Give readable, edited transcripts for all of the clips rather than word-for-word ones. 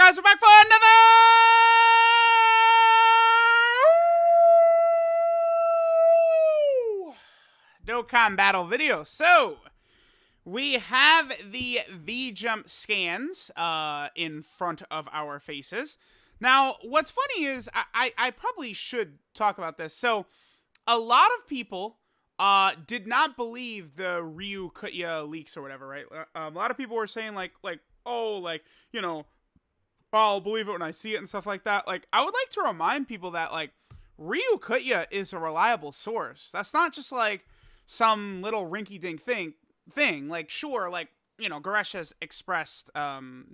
guys, we're back for another Dokkan battle video. So, we have the V-Jump scans in front of our faces. Now, what's funny is, I probably should talk about this. So, a lot of people did not believe the Ryu Kutya leaks or whatever, right? A lot of people were saying, you know, I'll believe it when I see it and stuff like that. Like, I would like to remind people that, like, Ryu Kutya is a reliable source. That's not just, like, some little rinky-dink thing. Like, sure, like, you know, Goresh has expressed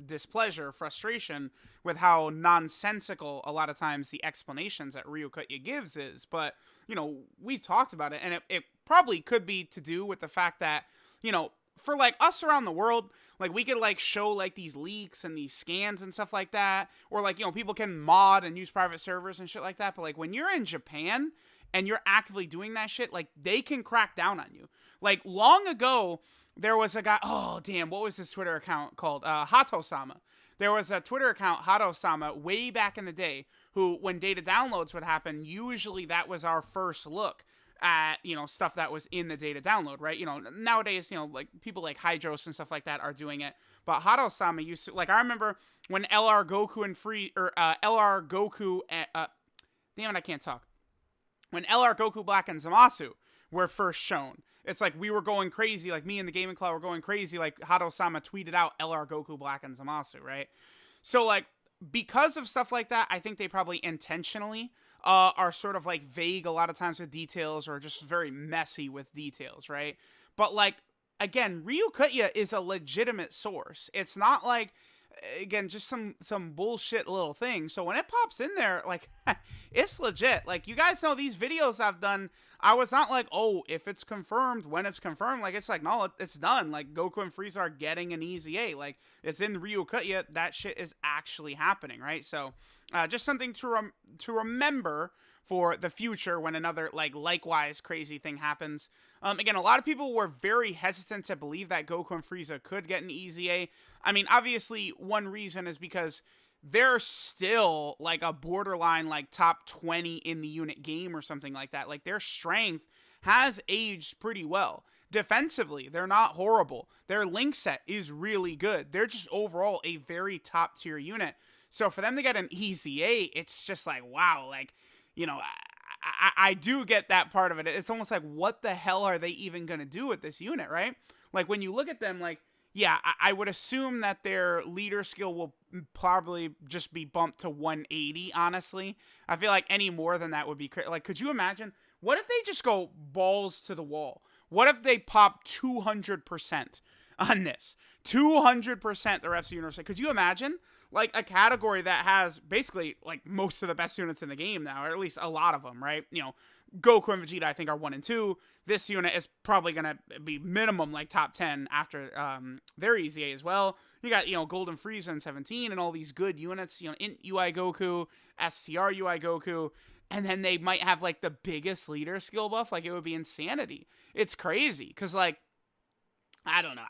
displeasure, frustration with how nonsensical a lot of times the explanations that Ryu Kutya gives is. But, you know, we've talked about it, and it probably could be to do with the fact that, you know, for, like, us around the world, like, we could, like, show, like, these leaks and these scans and stuff like that. Or, like, you know, people can mod and use private servers and shit like that. But, like, when you're in Japan and you're actively doing that shit, like, they can crack down on you. Like, long ago, there was a guy, oh, damn, what was his Twitter account called? Hato-sama. There was a Twitter account, Hato-sama, way back in the day, who, when data downloads would happen, usually that was our first look at, you know, stuff that was in the data download, right? You know, nowadays, you know, like, people like Hydros and stuff like that are doing it, but Hato-sama used to, like, I remember when LR Goku and LR Goku, damn it, I can't talk. When LR Goku Black and Zamasu were first shown, it's like we were going crazy, like me and the Gaming Club were going crazy, like Hato-sama tweeted out LR Goku Black and Zamasu, right? So, like, because of stuff like that, I think they probably intentionally are sort of, like, vague a lot of times with details, or just very messy with details, right? But, like, again, Ryu Kutya is a legitimate source. It's not like, again, just some bullshit little thing. So when it pops in there, like, it's legit. Like, you guys know these videos I've done, I was not like, oh, if it's confirmed, when it's confirmed, like, it's like, no, it's done. Like, Goku and Frieza are getting an easy A. Like, it's in Ryu Kutya. That shit is actually happening, right? So, just something to remember for the future when another, like, likewise crazy thing happens. Again, a lot of people were very hesitant to believe that Goku and Frieza could get an easy A. I mean, obviously, one reason is because they're still, like, a borderline, like, top 20 in the unit game or something like that. Like, their strength has aged pretty well. Defensively, they're not horrible. Their link set is really good. They're just overall a very top tier unit. So for them to get an easy A, it's just like, wow, like, you know, I do get that part of it. It's almost like, what the hell are they even going to do with this unit, right? Like, when you look at them, like, yeah, I would assume that their leader skill will probably just be bumped to 180, honestly. I feel like any more than that would be crazy. Like, could you imagine? What if they just go balls to the wall? What if they pop 200% on this? 200% the rest of the universe. Could you imagine? Like, a category that has basically, like, most of the best units in the game now, or at least a lot of them, right? You know, Goku and Vegeta, I think, are 1 and 2. This unit is probably going to be minimum, like, top 10 after their easy A as well. You got, you know, Golden Frieza and 17 and all these good units, you know, Int UI Goku, STR UI Goku, and then they might have, like, the biggest leader skill buff. Like, it would be insanity. It's crazy, because, like, I don't know.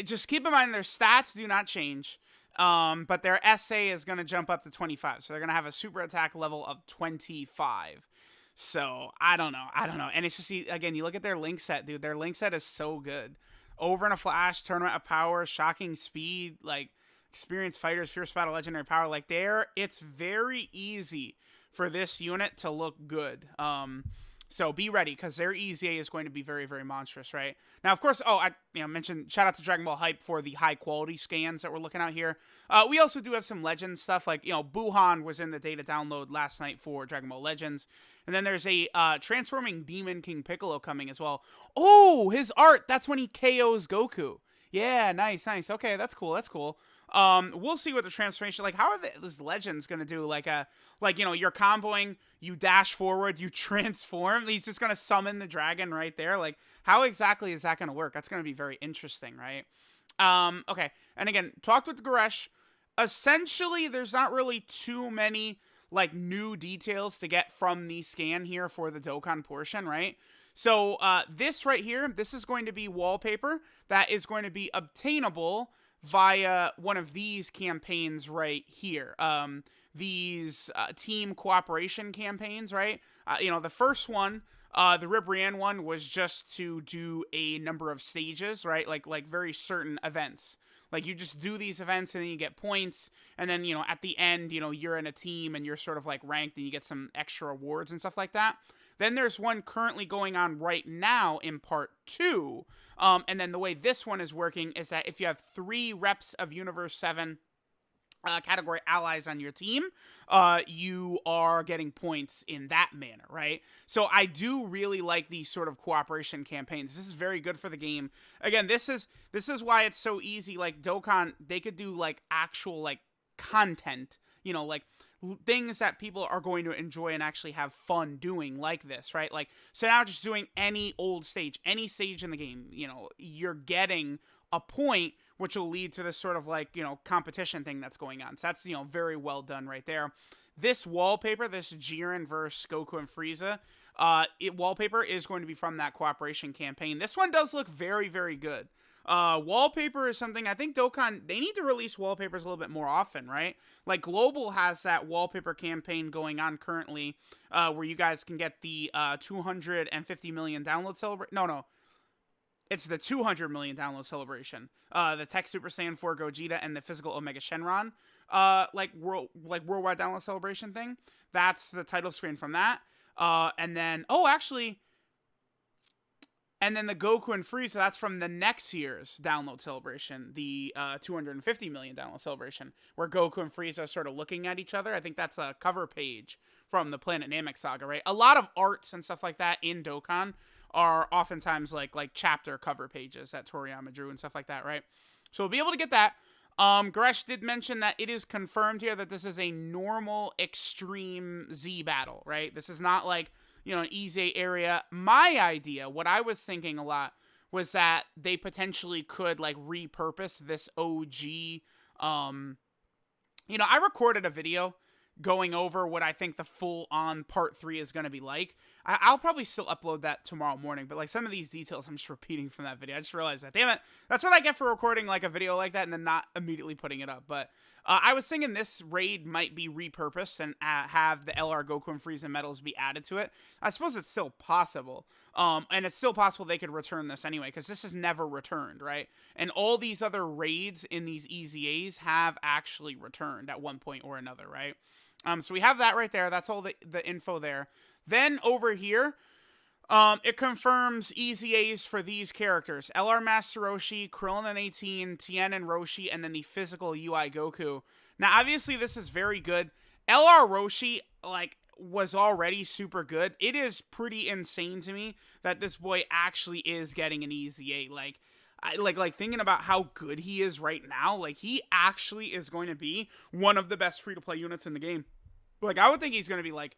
Just keep in mind their stats do not change, but their SA is going to jump up to 25, so they're going to have a super attack level of 25. So, I don't know. And it's just, again, you look at their link set, dude. Their link set is so good. Over in a flash, tournament of power, shocking speed, like, experienced fighters, fierce battle, legendary power. Like, it's very easy for this unit to look good. So be ready, because their easy A is going to be very, very monstrous, right? Now, of course, I mentioned, shout out to Dragon Ball Hype for the high quality scans that we're looking at here. We also do have some Legends stuff, like, you know, Buhan was in the data download last night for Dragon Ball Legends. And then there's a transforming Demon King Piccolo coming as well. Oh, his art, that's when he KOs Goku. Yeah, nice. Okay, that's cool. We'll see what the transformation, like, how are these Legends gonna do? Like, you know, you're comboing, you dash forward, you transform. He's just gonna summon the dragon right there. Like, how exactly is that gonna work? That's gonna be very interesting, right? Okay. And again, talked with Goresh. Essentially, there's not really too many, like, new details to get from the scan here for the Dokkan portion, right? So, this right here, this is going to be wallpaper that is going to be obtainable via one of these campaigns right here. These team cooperation campaigns, right? The first one, the Ribrianne one, was just to do a number of stages, right? Like very certain events. Like you just do these events and then you get points, and then at the end, you're in a team and you're sort of like ranked and you get some extra awards and stuff like that. Then there's one currently going on right now in part 2. And then the way this one is working is that if you have 3 reps of Universe 7 category allies on your team, you are getting points in that manner, right? So I do really like these sort of cooperation campaigns. This is very good for the game. Again, this is why it's so easy. Like Dokkan, they could do like actual like content, like things that people are going to enjoy and actually have fun doing, like this, right? Like, so now just doing any old stage, any stage in the game, you're getting a point, which will lead to this sort of like, competition thing that's going on. So that's, very well done right there. This wallpaper, this Jiren versus Goku and Frieza, wallpaper is going to be from that cooperation campaign. This one does look very, very good. Wallpaper is something I think Dokkan, they need to release wallpapers a little bit more often, right? Like Global has that wallpaper campaign going on currently, where you guys can get the 250 million download celebration. No, it's the 200 million download celebration. The Tech Super Saiyan 4 Gogeta and the physical Omega Shenron, worldwide download celebration thing. That's the title screen from that. And then and then the Goku and Frieza, that's from the next year's download celebration, the 250 million download celebration, where Goku and Frieza are sort of looking at each other. I think that's a cover page from the Planet Namek saga, right? A lot of arts and stuff like that in Dokkan are oftentimes like chapter cover pages that Toriyama drew and stuff like that, right? So we'll be able to get that. Goresh did mention that it is confirmed here that this is a normal extreme Z battle, right? This is not like, an easy area. My idea, what I was thinking a lot, was that they potentially could like repurpose this OG. I recorded a video going over what I think the full-on part 3 is going to be like. I'll probably still upload that tomorrow morning, but like some of these details I'm just repeating from that video. I just realized that. Damn it. That's what I get for recording like a video like that and then not immediately putting it up. But I was thinking this raid might be repurposed and have the LR Goku and Frieza medals be added to it. I suppose it's still possible. And it's still possible they could return this anyway, because this is never returned, right? And all these other raids in these EZAs have actually returned at one point or another, right? So we have that right there. That's all the info there. Then over here, it confirms EZAs for these characters. LR Master Roshi, Krillin and 18, Tien and Roshi, and then the physical UI Goku. Now, obviously, this is very good. LR Roshi, was already super good. It is pretty insane to me that this boy actually is getting an EZA. Like thinking about how good he is right now, he actually is going to be one of the best free-to-play units in the game. I would think he's going to be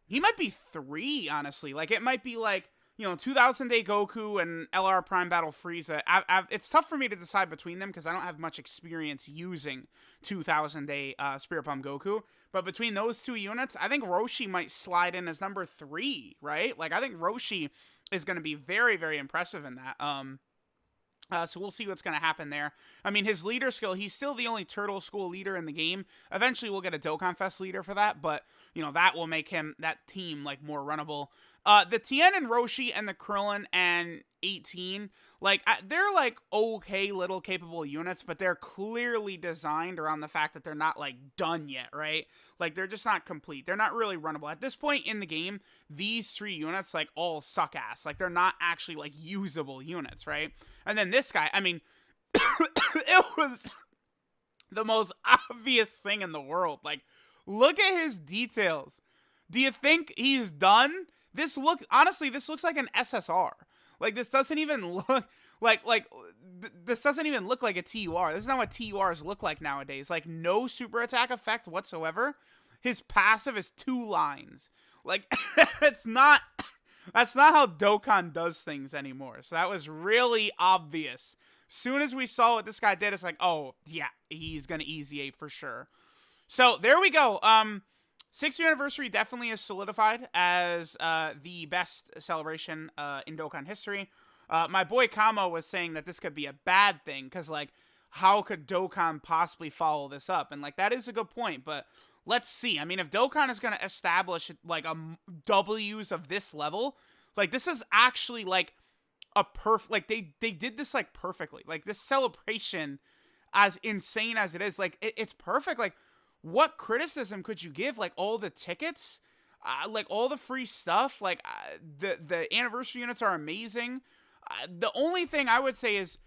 he might be 3, honestly. It might be 2000 Day Goku and LR Prime Battle Frieza. It's tough for me to decide between them because I don't have much experience using 2000 Day Spirit Bomb Goku. But between those 2 units, I think Roshi might slide in as number 3, right? I think Roshi is going to be very, very impressive in that. So we'll see what's going to happen there. I mean, his leader skill, he's still the only Turtle School leader in the game. Eventually, we'll get a Dokkan Fest leader for that, but, that will make that team, more runnable. The Tien and Roshi and the Krillin and 18, they're, okay little capable units, but they're clearly designed around the fact that they're not, done yet, right? They're just not complete. They're not really runnable. At this point in the game, these 3 units, all suck ass. They're not actually, usable units, right? And then this guy, I mean, it was the most obvious thing in the world. Look at his details. Do you think he's done? This looks like an SSR. This doesn't even look this doesn't even look like a TUR. This is not what TURs look like nowadays. No super attack effect whatsoever. His passive is 2 lines. That's not how Dokkan does things anymore. So that was really obvious. Soon as we saw what this guy did, it's oh, yeah, he's going to EZA for sure. So there we go. 6th anniversary definitely is solidified as the best celebration in Dokkan history. My boy Kamo was saying that this could be a bad thing because, how could Dokkan possibly follow this up? And like that is a good point, but let's see. I mean, if Dokkan is going to establish like a W's of this level, like this is actually like a like they did this like perfectly. Like this celebration, as insane as it is, like it's perfect. Like what criticism could you give? Like all the tickets, like all the free stuff, like the anniversary units are amazing. The only thing I would say is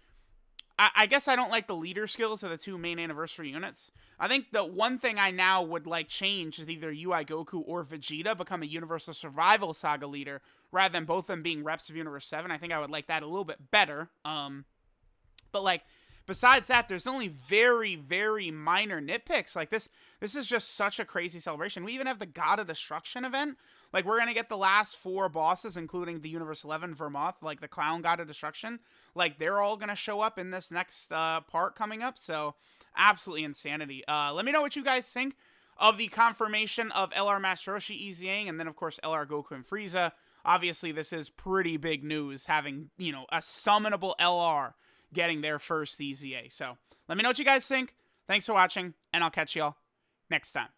I guess I don't like the leader skills of the two main anniversary units. I think the one thing I now would like change is either UI Goku or Vegeta become a Universal Survival Saga leader rather than both of them being reps of Universe 7. I think I would like that a little bit better. But like besides that, there's only very, very minor nitpicks. Like this is just such a crazy celebration. We even have the God of Destruction event. Like we're gonna get the last 4 bosses, including the Universe 11 Vermoth, like the Clown God of Destruction. Like they're all gonna show up in this next part coming up. So absolutely insanity. Let me know what you guys think of the confirmation of LR Master Roshi EZAing, and then of course LR Goku and Frieza. Obviously, this is pretty big news, having, you know, a summonable LR getting their first EZA. So let me know what you guys think. Thanks for watching, and I'll catch y'all next time.